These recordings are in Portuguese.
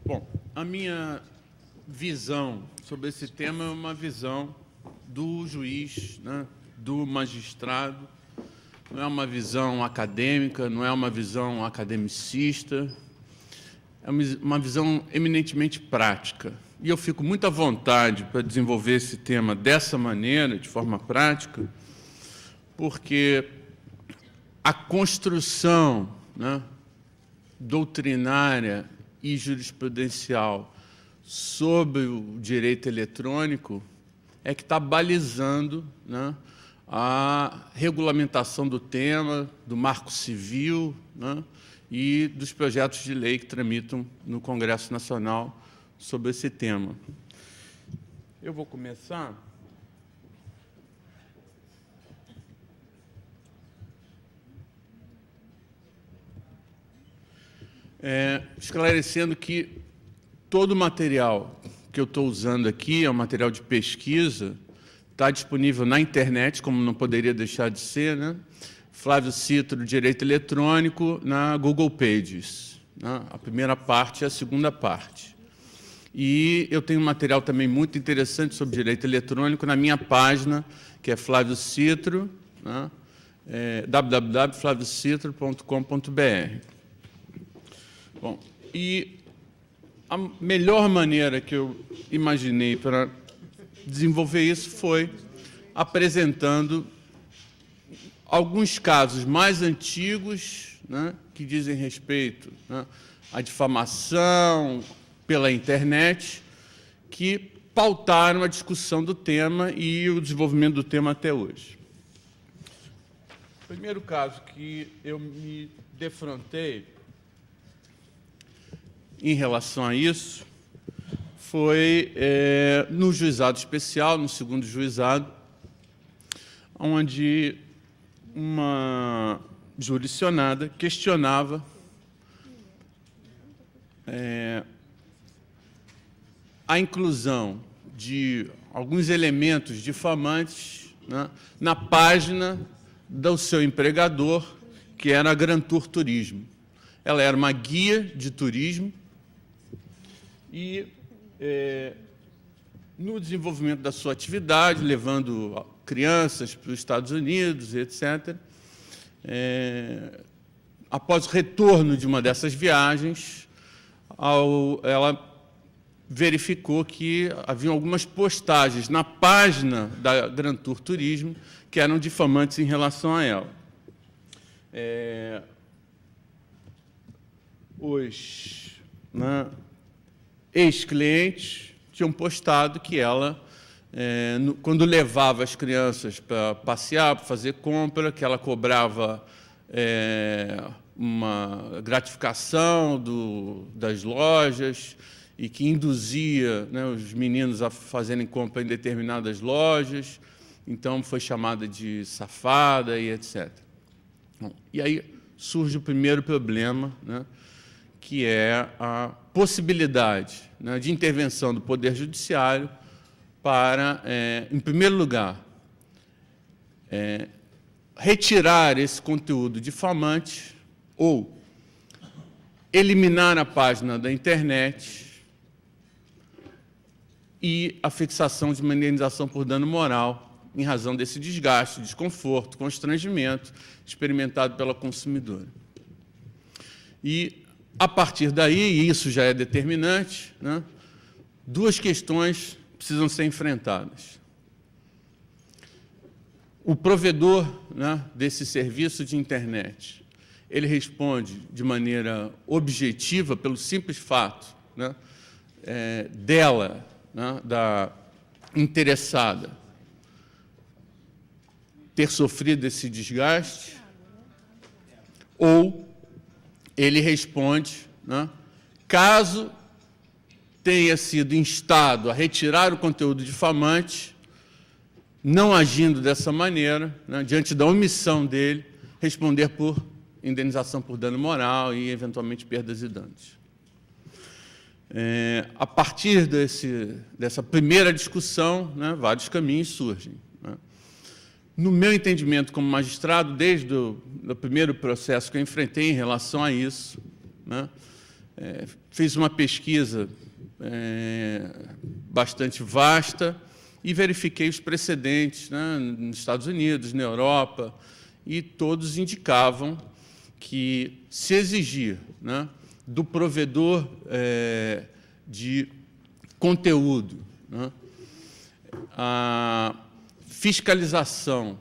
Bom, a minha visão sobre esse tema é uma visão do juiz, né, do magistrado, não é uma visão acadêmica, não é uma visão academicista, é uma visão eminentemente prática. E eu fico muito à vontade para desenvolver esse tema dessa maneira, de forma prática, porque a construção, né, doutrinária e jurisprudencial sobre o direito eletrônico é que está balizando, né, a regulamentação do tema, do marco civil, né, e dos projetos de lei que tramitam no Congresso Nacional sobre esse tema. Eu vou começar esclarecendo que todo o material que eu estou usando aqui é um material de pesquisa, está disponível na internet, como não poderia deixar de ser, né? Flávio Citro, Direito Eletrônico, na Google Pages, né? A primeira parte e a segunda parte. E eu tenho um material também muito interessante sobre direito eletrônico na minha página, que é Flávio Citro, né? www.flaviocitro.com.br. Bom, e a melhor maneira que eu imaginei para desenvolver isso foi apresentando alguns casos mais antigos, né, que dizem respeito, né, à difamação pela internet, que pautaram a discussão do tema e o desenvolvimento do tema até hoje. O primeiro caso que eu me defrontei em relação a isso foi no juizado especial, no segundo juizado, onde uma jurisdicionada questionava a inclusão de alguns elementos difamantes, né, na página do seu empregador, que era a Gran Tour Turismo. Ela era uma guia de turismo e, no desenvolvimento da sua atividade, levando crianças para os Estados Unidos, etc., após o retorno de uma dessas viagens, ela verificou que haviam algumas postagens na página da Gran Tour Turismo que eram difamantes em relação a ela. Os ex-clientes tinham postado que ela, quando levava as crianças para passear, para fazer compra, que ela cobrava uma gratificação das lojas e que induzia, né, os meninos a fazerem compra em determinadas lojas, então foi chamada de safada e etc. Bom, e aí surge o primeiro problema, né, que é a possibilidade, né, de intervenção do Poder Judiciário para, em primeiro lugar, retirar esse conteúdo difamante ou eliminar a página da internet e a fixação de uma indenização por dano moral em razão desse desgaste, desconforto, constrangimento experimentado pela consumidora. E, a partir daí, e isso já é determinante, né, duas questões precisam ser enfrentadas. O provedor, né, desse serviço de internet, ele responde de maneira objetiva pelo simples fato, né, dela, né, da interessada, ter sofrido esse desgaste, ou ele responde, né, caso tenha sido instado a retirar o conteúdo difamante, não agindo dessa maneira, né, diante da omissão dele, responder por indenização por dano moral e, eventualmente, perdas e danos. A partir dessa primeira discussão, né, vários caminhos surgem. Né. No meu entendimento como magistrado, desde o primeiro processo que eu enfrentei em relação a isso, né, fiz uma pesquisa bastante vasta e verifiquei os precedentes, né, nos Estados Unidos, na Europa, e todos indicavam que se exigir, né, do provedor de conteúdo, né, a fiscalização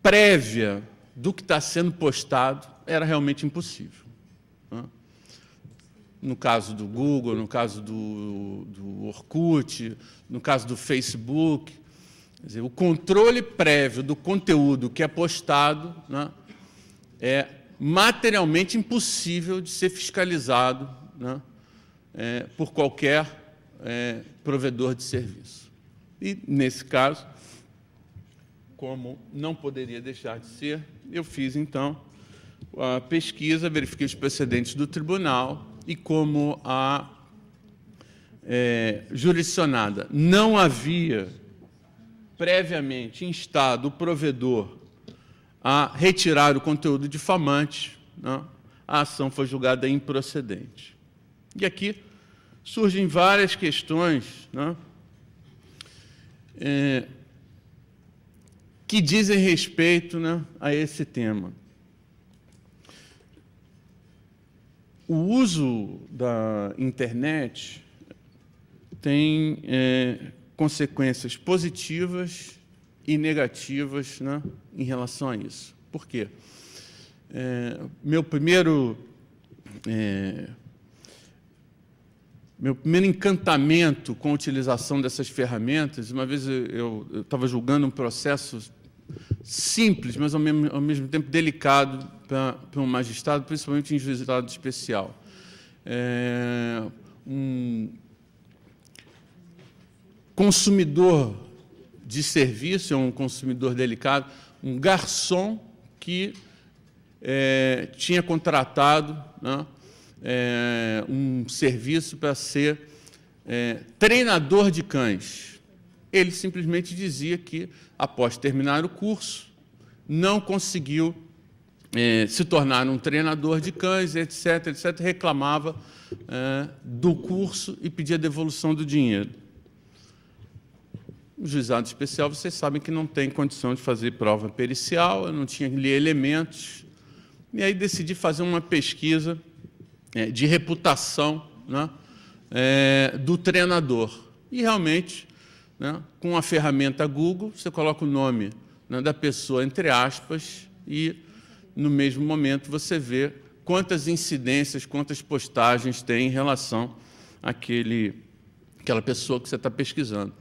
prévia do que está sendo postado era realmente impossível, né? No caso do Google, no caso do Orkut, no caso do Facebook, quer dizer, o controle prévio do conteúdo que é postado, né, é materialmente impossível de ser fiscalizado, né, por qualquer provedor de serviço. E, nesse caso, como não poderia deixar de ser, eu fiz, então, a pesquisa, verifiquei os precedentes do tribunal e, como a jurisdicionada não havia previamente instado o provedor a retirar o conteúdo difamante, né, a ação foi julgada improcedente. E aqui surgem várias questões, né, que dizem respeito, né, a esse tema. O uso da internet tem consequências positivas e negativas, né, em relação a isso. Por quê? Meu primeiro encantamento com a utilização dessas ferramentas, uma vez eu estava julgando um processo simples, mas ao mesmo tempo delicado para um magistrado, principalmente em juizado especial. Um consumidor de serviço, é um consumidor delicado, um garçom que tinha contratado, né, um serviço para ser treinador de cães. Ele simplesmente dizia que, após terminar o curso, não conseguiu se tornar um treinador de cães, etc., etc., reclamava do curso e pedia devolução do dinheiro. O juizado especial, vocês sabem que não tem condição de fazer prova pericial, eu não tinha ali elementos, e aí decidi fazer uma pesquisa de reputação, né, do treinador. E, realmente, né, com a ferramenta Google, você coloca o nome, né, da pessoa entre aspas e, no mesmo momento, você vê quantas incidências, quantas postagens tem em relação àquela pessoa que você está pesquisando.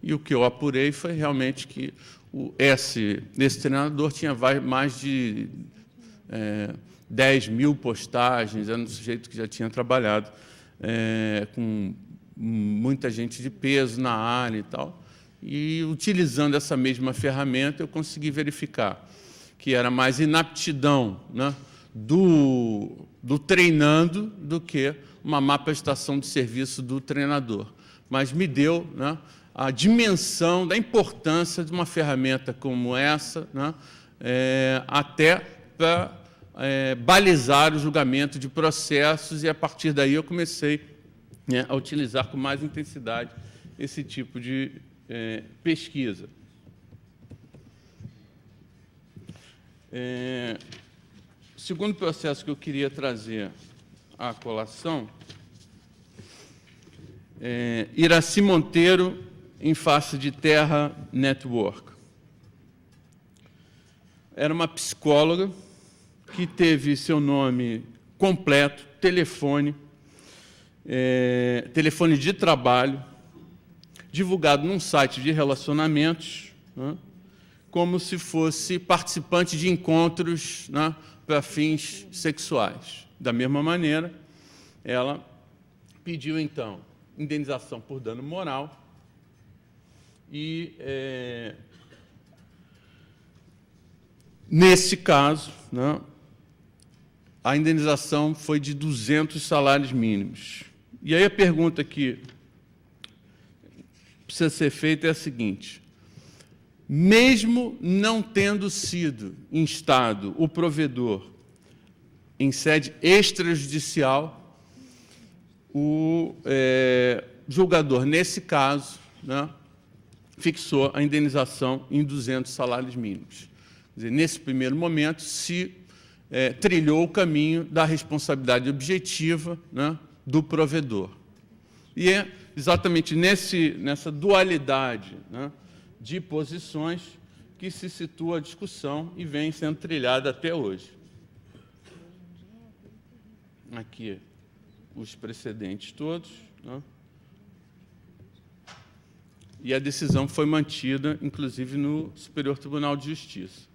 E o que eu apurei foi realmente que esse treinador tinha mais de 10 mil postagens, era um sujeito que já tinha trabalhado com muita gente de peso na área e tal. E, utilizando essa mesma ferramenta, eu consegui verificar que era mais inaptidão, né, do treinando do que uma má prestação de serviço do treinador. Mas me deu, né, a dimensão da importância de uma ferramenta como essa, né, até para balizar o julgamento de processos, e, a partir daí, eu comecei, né, a utilizar com mais intensidade esse tipo de pesquisa. O segundo processo que eu queria trazer à colação é Iraci Monteiro, em face de Terra Network. Era uma psicóloga que teve seu nome completo, telefone de trabalho, divulgado num site de relacionamentos, né, como se fosse participante de encontros, né, para fins sexuais. Da mesma maneira, ela pediu, então, indenização por dano moral e, nesse caso, né, a indenização foi de 200 salários mínimos. E aí a pergunta que precisa ser feita é a seguinte: mesmo não tendo sido instado o provedor em sede extrajudicial, o julgador, nesse caso, né, fixou a indenização em 200 salários mínimos. Quer dizer, nesse primeiro momento, se trilhou o caminho da responsabilidade objetiva, né, do provedor. E é exatamente nessa dualidade, né, de posições que se situa a discussão e vem sendo trilhada até hoje. Aqui os precedentes todos, né? E a decisão foi mantida, inclusive, no Superior Tribunal de Justiça.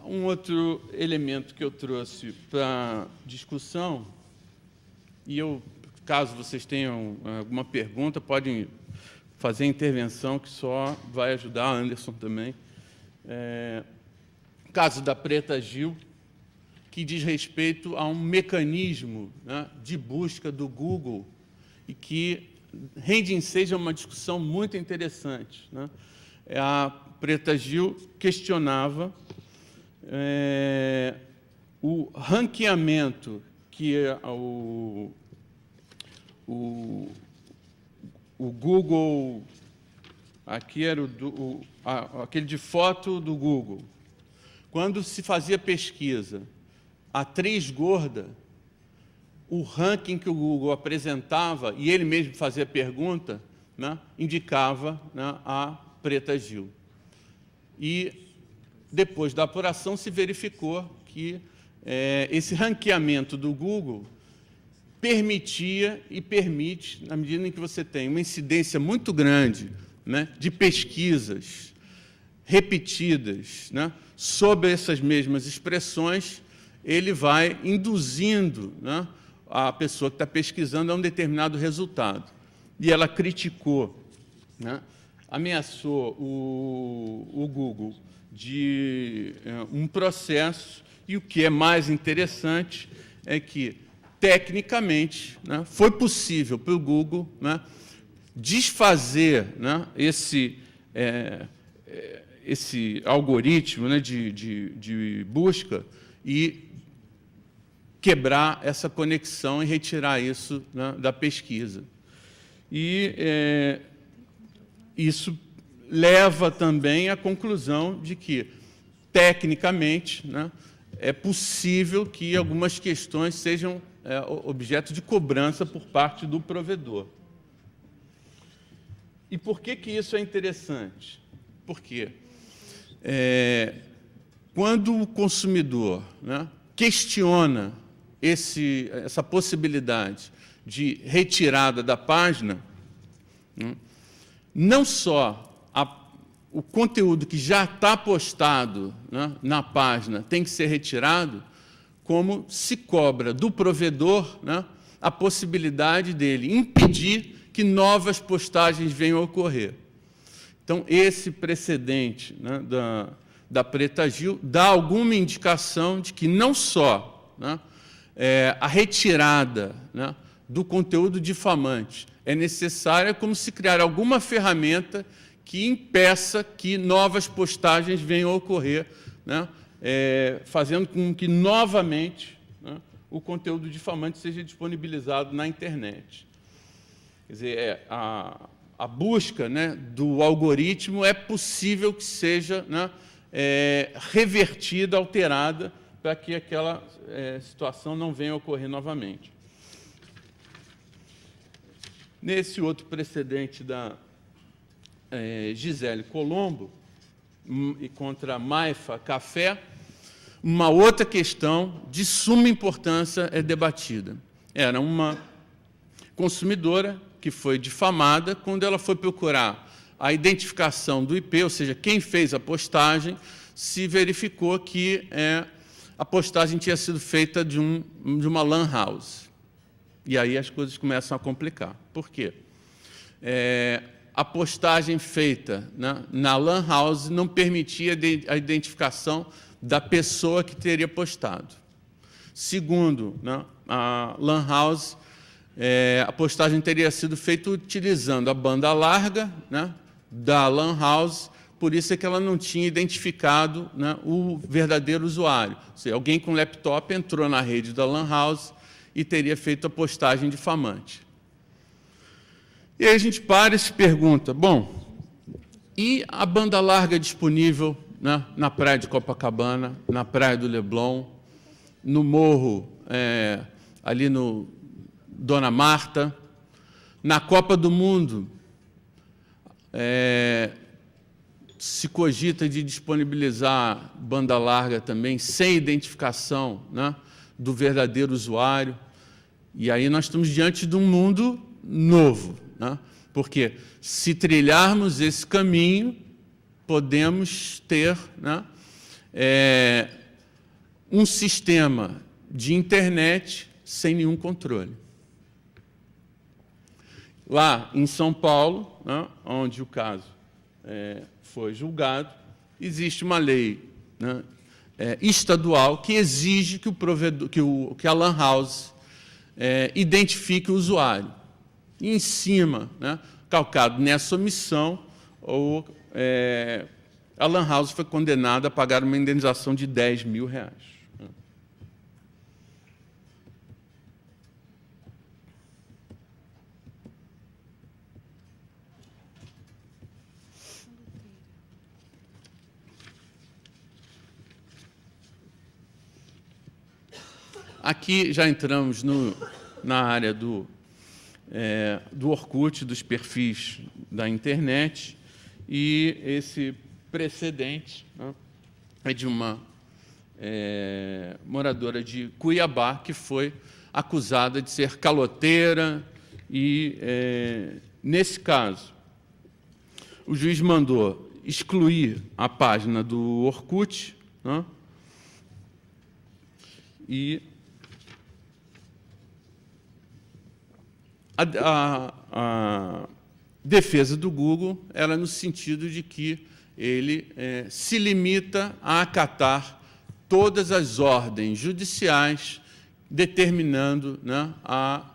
Um outro elemento que eu trouxe para discussão, e caso vocês tenham alguma pergunta, podem fazer a intervenção, que só vai ajudar, a Anderson também. Caso da Preta Gil, que diz respeito a um mecanismo, né, de busca do Google e que rende ensejo a uma discussão muito interessante, né? A Preta Gil questionava o ranqueamento que o Google, aqui era aquele de foto do Google, quando se fazia pesquisa, atriz gorda, o ranking que o Google apresentava, e ele mesmo fazia pergunta, né, indicava, né, a Preta Gil. E depois da apuração, se verificou que esse ranqueamento do Google permitia e permite, na medida em que você tem uma incidência muito grande, né, de pesquisas repetidas, né, sobre essas mesmas expressões, ele vai induzindo, né, a pessoa que está pesquisando a um determinado resultado. E ela criticou, né, ameaçou o Google de um processo, e o que é mais interessante é que, tecnicamente, né, foi possível para o Google, né, desfazer, né, esse algoritmo, né, de busca e quebrar essa conexão e retirar isso, né, da pesquisa. E isso leva também à conclusão de que, tecnicamente, né, é possível que algumas questões sejam objeto de cobrança por parte do provedor. E por que isso é interessante? Porque quando o consumidor, né, questiona essa possibilidade de retirada da página, né, não só o conteúdo que já está postado, né, na página tem que ser retirado, como se cobra do provedor, né, a possibilidade dele impedir que novas postagens venham a ocorrer. Então, esse precedente, né, da Preta Gil dá alguma indicação de que não só, né, a retirada, né, do conteúdo difamante é necessária, como se criar alguma ferramenta que impeça que novas postagens venham a ocorrer, né, fazendo com que, novamente, né, o conteúdo difamante seja disponibilizado na internet. Quer dizer, a busca, né, do algoritmo é possível que seja, né, revertida, alterada, para que aquela situação não venha a ocorrer novamente. Nesse outro precedente da Gisele Colombo, e contra a Maifa Café, uma outra questão de suma importância é debatida. Era uma consumidora que foi difamada quando ela foi procurar a identificação do IP, ou seja, quem fez a postagem, se verificou que a postagem tinha sido feita de uma lan house. E aí as coisas começam a complicar. Por quê? A postagem feita, né, na lan house não permitia a identificação da pessoa que teria postado. Segundo, né, a lan house a postagem teria sido feita utilizando a banda larga, né, da Lan House, por isso é que ela não tinha identificado, né, o verdadeiro usuário. Ou seja, alguém com laptop entrou na rede da Lan House e teria feito a postagem difamante. E aí a gente para e se pergunta, bom, e a banda larga disponível, né, na praia de Copacabana, na praia do Leblon, no morro, ali no Dona Marta, na Copa do Mundo, se cogita de disponibilizar banda larga também, sem identificação, né, do verdadeiro usuário. E aí nós estamos diante de um mundo novo, né? Porque se trilharmos esse caminho, podemos ter, né, um sistema de internet sem nenhum controle. Lá em São Paulo, né, onde o caso foi julgado, existe uma lei, né, estadual que exige que, que a Lan House identifique o usuário. E, em cima, né, calcado nessa omissão, a Lan House foi condenada a pagar uma indenização de R$10 mil. Aqui já entramos na área do Orkut, dos perfis da internet, e esse precedente, né, é de uma moradora de Cuiabá que foi acusada de ser caloteira e, nesse caso, o juiz mandou excluir a página do Orkut, né, e a defesa do Google era no sentido de que ele se limita a acatar todas as ordens judiciais determinando, né, a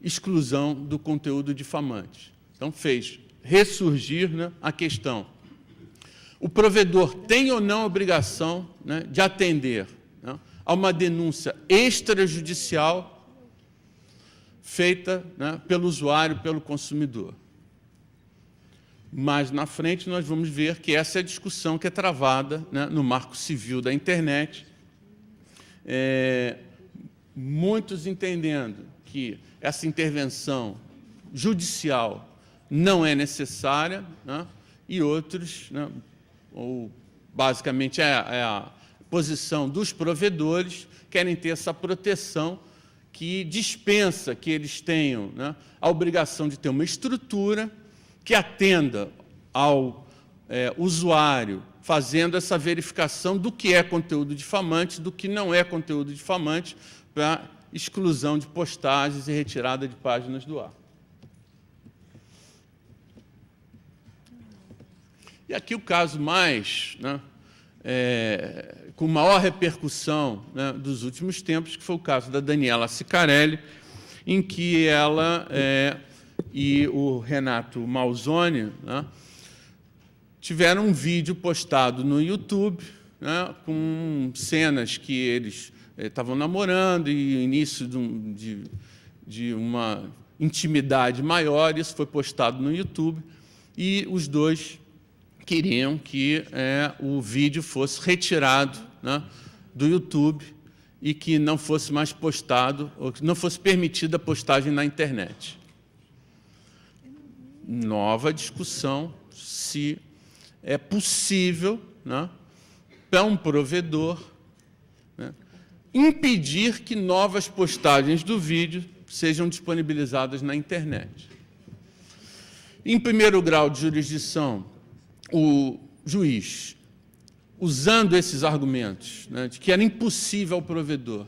exclusão do conteúdo difamante. Então, fez ressurgir, né, a questão: o provedor tem ou não a obrigação, né, de atender, né, a uma denúncia extrajudicial feita, né, pelo usuário, pelo consumidor. Mais na frente, nós vamos ver que essa é a discussão que é travada, né, no Marco Civil da Internet, muitos entendendo que essa intervenção judicial não é necessária, né, e outros, né, ou basicamente é a posição dos provedores, querem ter essa proteção que dispensa que eles tenham, né, a obrigação de ter uma estrutura que atenda ao usuário, fazendo essa verificação do que é conteúdo difamante, do que não é conteúdo difamante, para exclusão de postagens e retirada de páginas do ar. E aqui o caso mais, né, com maior repercussão, né, dos últimos tempos, que foi o caso da Daniela Sicarelli, em que ela e o Renato Malzone, né, tiveram um vídeo postado no YouTube, né, com cenas que eles estavam namorando e início de uma intimidade maior. Isso foi postado no YouTube e os dois queriam que o vídeo fosse retirado, né, do YouTube e que não fosse mais postado, ou que não fosse permitida a postagem na internet. Nova discussão se é possível, né, para um provedor, né, impedir que novas postagens do vídeo sejam disponibilizadas na internet. Em primeiro grau de jurisdição, o juiz, usando esses argumentos, né, de que era impossível ao provedor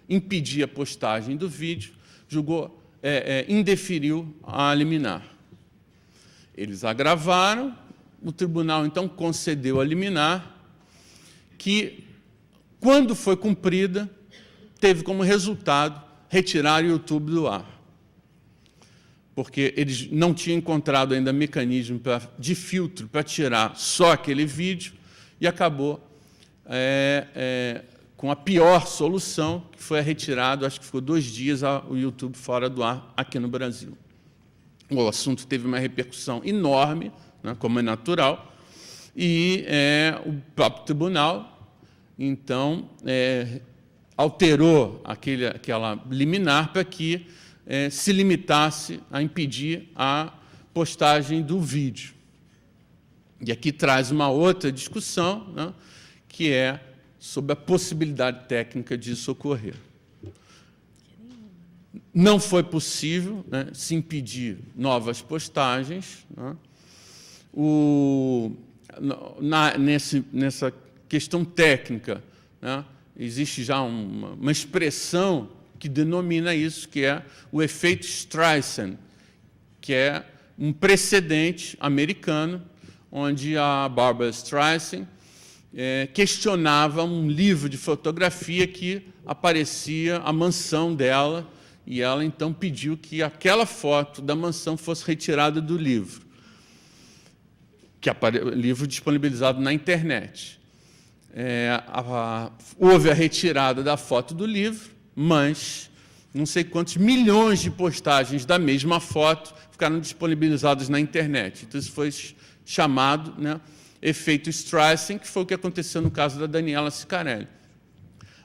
impedir a postagem do vídeo, julgou, indeferiu a liminar. Eles agravaram, o tribunal, então, concedeu a liminar, que, quando foi cumprida, teve como resultado retirar o YouTube do ar, porque eles não tinham encontrado ainda mecanismo de filtro para tirar só aquele vídeo, e acabou com a pior solução, que foi a retirada, acho que ficou 2 dias o YouTube fora do ar aqui no Brasil. O assunto teve uma repercussão enorme, né, como é natural, e o próprio tribunal, então, alterou aquela liminar para que se limitasse a impedir a postagem do vídeo. E aqui traz uma outra discussão, né, que é sobre a possibilidade técnica disso ocorrer. Não foi possível, né, se impedir novas postagens, né. Nessa questão técnica, né, existe já uma expressão que denomina isso, que é o efeito Streisand, que é um precedente americano, onde a Barbra Streisand questionava um livro de fotografia que aparecia a mansão dela, e ela, então, pediu que aquela foto da mansão fosse retirada do livro, que é livro disponibilizado na internet. Houve a retirada da foto do livro, mas não sei quantos milhões de postagens da mesma foto ficaram disponibilizadas na internet. Então, isso foi chamado, né, efeito Streisand, que foi o que aconteceu no caso da Daniela Ciccarelli.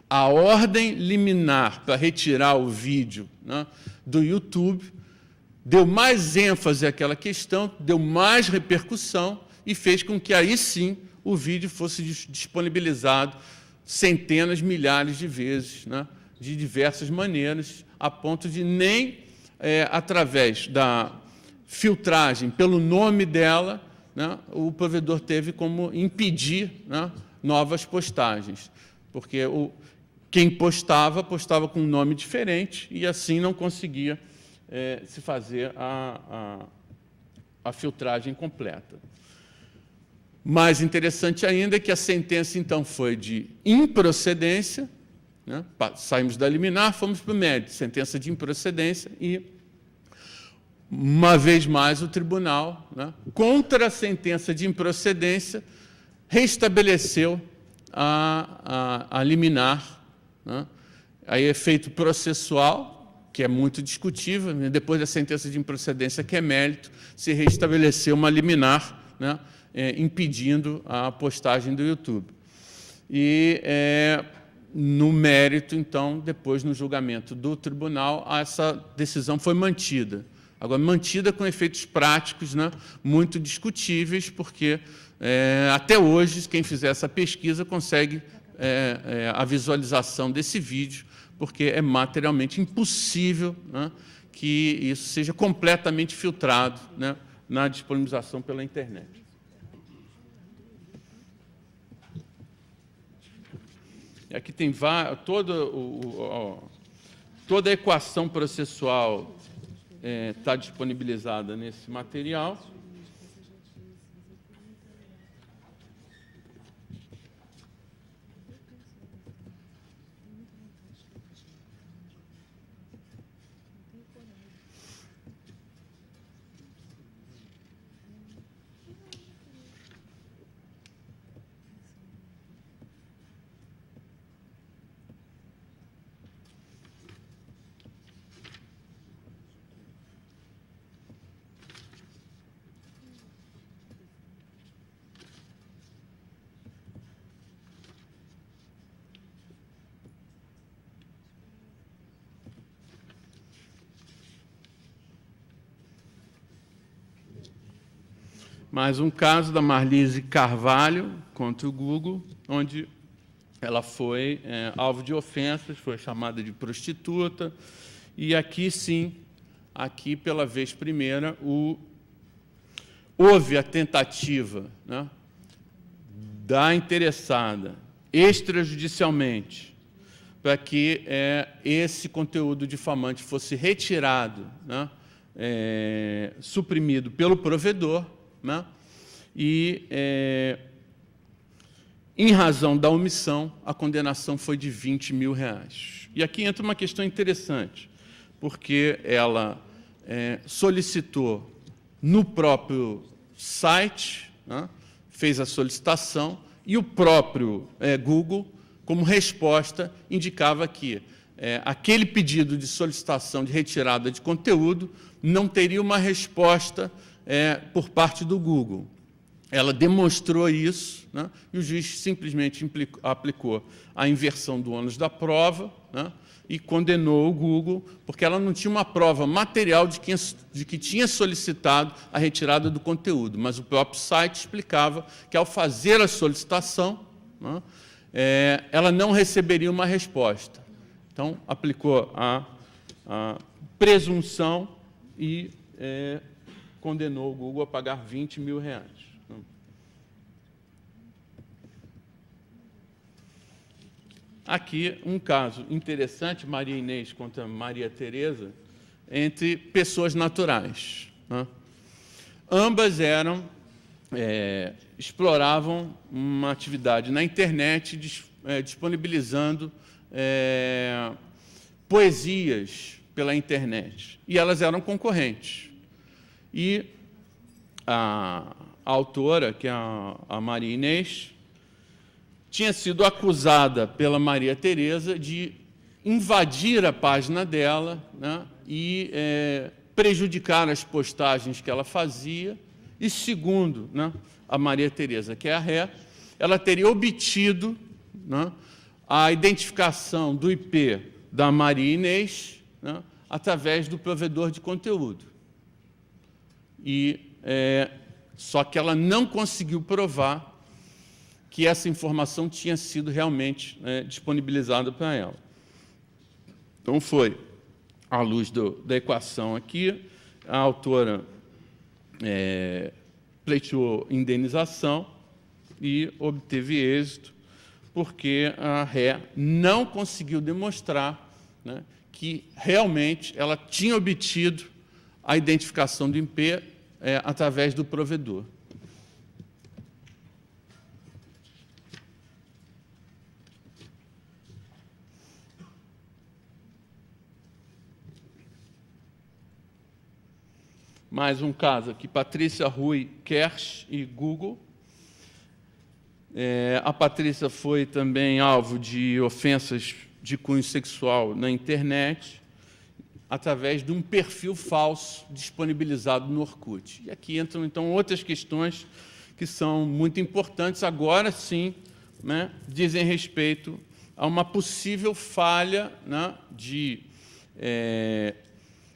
A ordem liminar para retirar o vídeo, né, do YouTube deu mais ênfase àquela questão, deu mais repercussão e fez com que, aí sim, o vídeo fosse disponibilizado centenas, milhares de vezes, né, de diversas maneiras, a ponto de nem, através da filtragem pelo nome dela, né, o provedor teve como impedir, né, novas postagens, porque quem postava com um nome diferente e, assim, não conseguia se fazer a filtragem completa. Mais interessante ainda é que a sentença, então, foi de improcedência, né? Saímos da liminar, fomos para o mérito, sentença de improcedência, e, uma vez mais, o tribunal, né, contra a sentença de improcedência, restabeleceu a liminar, né? Aí, efeito processual, que é muito discutível, né? Depois da sentença de improcedência, que é mérito, se restabeleceu uma liminar, né, impedindo a postagem do YouTube. E, no mérito, então, depois, no julgamento do tribunal, essa decisão foi mantida. Agora, mantida com efeitos práticos, né, muito discutíveis, porque, até hoje, quem fizer essa pesquisa consegue a visualização desse vídeo, porque é materialmente impossível, né, que isso seja completamente filtrado, né, na disponibilização pela internet. Aqui tem toda a equação processual está disponibilizada nesse material. Mais um caso da Marlise Carvalho contra o Google, onde ela foi alvo de ofensas, foi chamada de prostituta, e aqui sim, aqui pela vez primeira, houve a tentativa, né, da interessada extrajudicialmente para que esse conteúdo difamante fosse retirado, né, suprimido pelo provedor, né, e Em razão da omissão, a condenação foi de R$20 mil. E aqui entra uma questão interessante, porque ela solicitou no próprio site, né, fez a solicitação, e o próprio Google, como resposta, indicava que aquele pedido de solicitação de retirada de conteúdo não teria uma resposta por parte do Google. Ela demonstrou isso, né, e o juiz simplesmente aplicou a inversão do ônus da prova, né, e condenou o Google, porque ela não tinha uma prova material de que tinha solicitado a retirada do conteúdo, mas o próprio site explicava que, ao fazer a solicitação, né, ela não receberia uma resposta. Então, aplicou a presunção e condenou o Google a pagar R$20 mil. Aqui, um caso interessante, Maria Inês contra Maria Tereza, entre pessoas naturais, né? Ambas exploravam uma atividade na internet, disponibilizando poesias pela internet. E elas eram concorrentes. E a autora, que é a Maria Inês, tinha sido acusada pela Maria Tereza de invadir a página dela, né, e prejudicar as postagens que ela fazia. E, segundo, né, a Maria Tereza, que é a ré, ela teria obtido, né, a identificação do IP da Maria Inês, né, através do provedor de conteúdo. Só que ela não conseguiu provar que essa informação tinha sido realmente disponibilizada para ela. Então, foi, à luz da equação aqui, a autora pleiteou indenização e obteve êxito, porque a ré não conseguiu demonstrar, né, que realmente ela tinha obtido a identificação do IP através do provedor. Mais um caso aqui, Patrícia Rui Kersh e Google. A Patrícia foi também alvo de ofensas de cunho sexual na internet, através de um perfil falso disponibilizado no Orkut. E aqui entram, então, outras questões que são muito importantes, agora sim, né, dizem respeito a uma possível falha, né,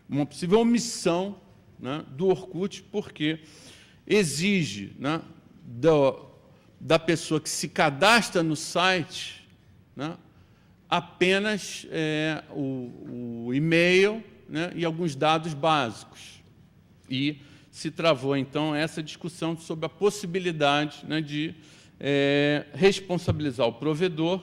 uma possível omissão, né, do Orkut, porque exige, né, da pessoa que se cadastra no site, né, apenas o e-mail, né, e alguns dados básicos. E se travou, então, essa discussão sobre a possibilidade, né, de responsabilizar o provedor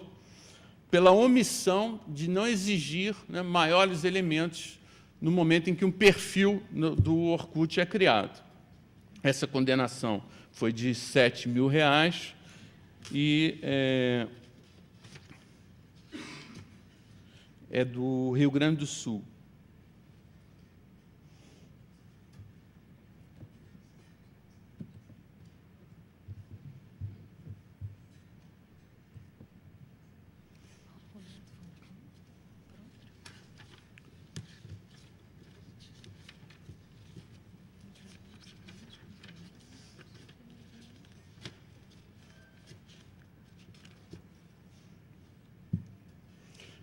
pela omissão de não exigir, né, maiores elementos no momento em que um perfil do Orkut é criado. Essa condenação foi de R$7 mil e é do Rio Grande do Sul.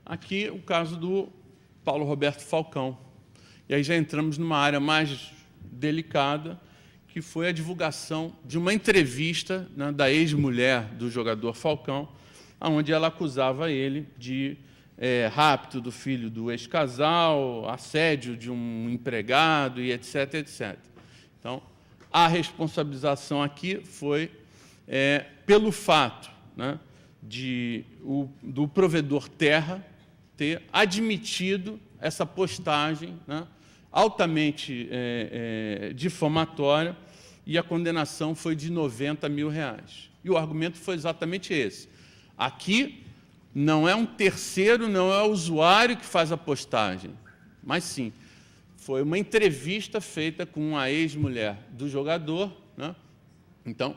Aqui, o caso do Paulo Roberto Falcão. E aí já entramos numa área mais delicada, que foi a divulgação de uma entrevista, né, da ex-mulher do jogador Falcão, onde ela acusava ele de rapto do filho do ex-casal, assédio de um empregado, e etc., etc. Então, a responsabilização aqui foi pelo fato, né, do provedor Terra ter admitido essa postagem, né, altamente difamatória, e a condenação foi de R$90 mil. E o argumento foi exatamente esse. Aqui não é um terceiro, não é o usuário que faz a postagem, mas sim, foi uma entrevista feita com a ex-mulher do jogador, né? Então,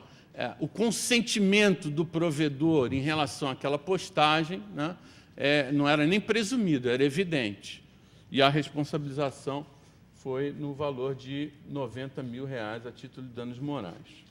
o consentimento do provedor em relação àquela postagem, né, não era nem presumido, era evidente. E a responsabilização foi no valor de R$ 90 mil a título de danos morais.